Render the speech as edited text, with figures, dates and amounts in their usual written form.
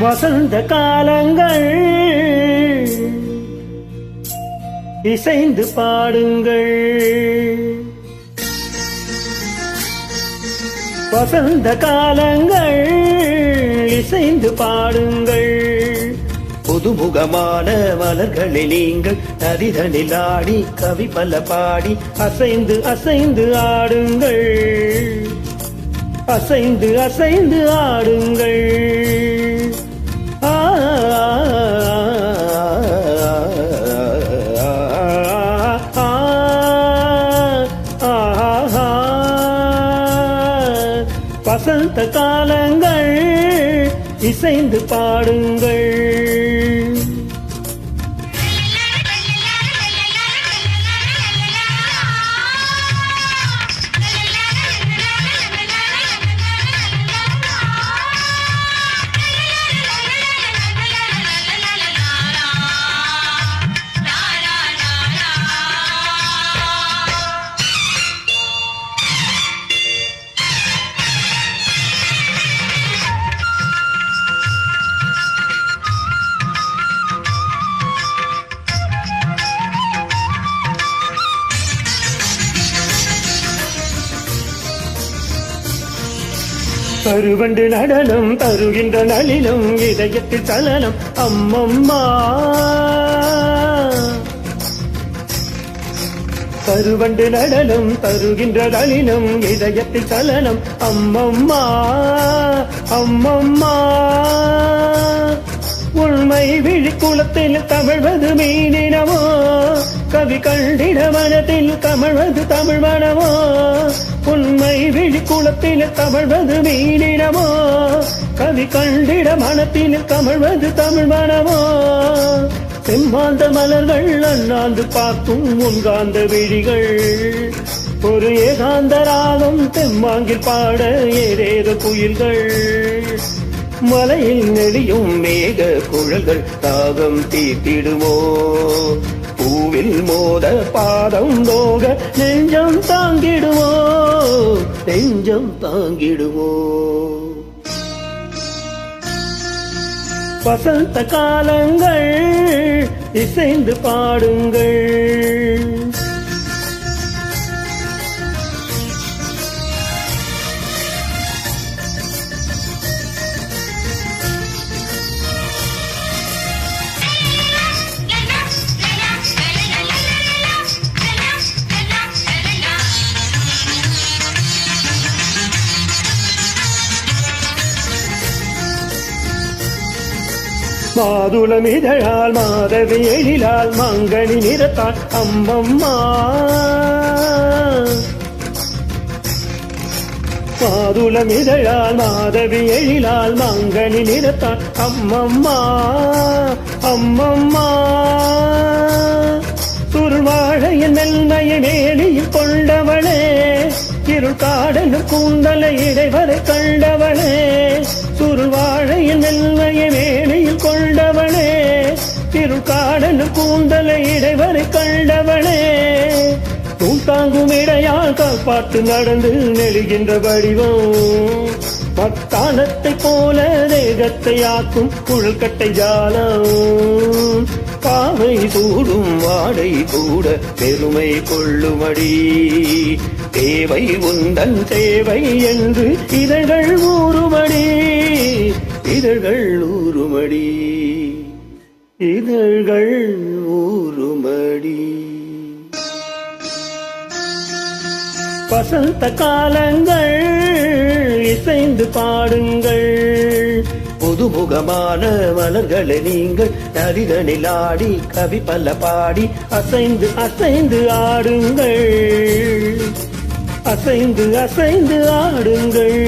வசந்த காலங்கள் இசைந்து பாடுங்கள். வசந்த காலங்கள் இசைந்து பாடுங்கள். புதுமுகமான மலர்களை நீங்கள் நதிதனில் ஆடி கவி பல பாடி அசைந்து அசைந்து ஆடுங்கள். அசைந்து அசைந்து ஆடுங்கள். வசந்த காலங்கள் இசைந்து பாடுங்கள். கருவண்டு நடனம் தருகின்ற நளினம் இதயத்தில் சலனம் அம்மம்மா. கருவண்டு நடனம் தருகின்ற நளினம் இதயத்தில் சலனம் அம்மம்மா அம்மம்மா. உண்மை விழிக்குளத்தில் தமிழ்வது மீனினமோ கவி கண்டிட மனத்தில் தமிழ்வது தமிழ் மனமோ. உண்மை விழிக்குளத்தில் தமிழ்வது மீனினமோ கவி கண்டிட மனத்தில் தமிழ்வது தமிழ் மனமோ. செம்மாந்த மலர்கள் அண்ணாந்து பார்க்கும் உன்காந்த விழிகள் ஒரு ஏகாந்த ராகம் தெம்மாங்கில் பாட ஏதேதோ குயில்கள். மலையில் நெளியும் மேக குழல்கள் தாகம் தீர்த்திடுமோ. பூவில் மோத பாதம் நோக நெஞ்சம் தாங்கிடுமோ நெஞ்சம் தாங்கிடுமோ. வசந்த காலங்கள் இசைந்து பாடுங்கள். மாதுளம் இதழால் மாதவி எழிலால் மங்கனி நிறத்தால் அம்மம்மா. மாதுளம் இதழால் மாதவி எழிலால் மங்கனி நிறத்தால் அம்மம்மா அம்மம்மா. சுருள்வாழையின் மெல்மையை மேலியில் கொண்டவளே இருள் காடலும் கூந்தலை இடைவரை கண்டவளே. சுருள்வாழையின் மெல்மையை மேலியில் கொண்டவளே இருள் காடலும் கூந்தலை இடைவரை கண்டவளே. தாங்கும் இடையால் காப்பாற்று நடந்து நெழுகின்ற வடிவம் மத்தானத்தை போல தேகத்தை ஆக்கும் குழல்கட்டை ஜாலம். பாவை சூடும் வாடை கூட பெருமை கொள்ளுமடி. தேவை உந்தன் தேவை என்று இதழ்கள் ஊறுமடி இதழ்கள் ஊறுமடி இதழ்கள் ஊறுமடி. வசந்த காலங்கள் இசைந்து பாடுங்கள். புதுமுகமான மலர்களை நீங்கள் நதிதனில் ஆடி கவி பல பாடி அசைந்து அசைந்து ஆடுங்கள். அசைந்து அசைந்து ஆடுங்கள்.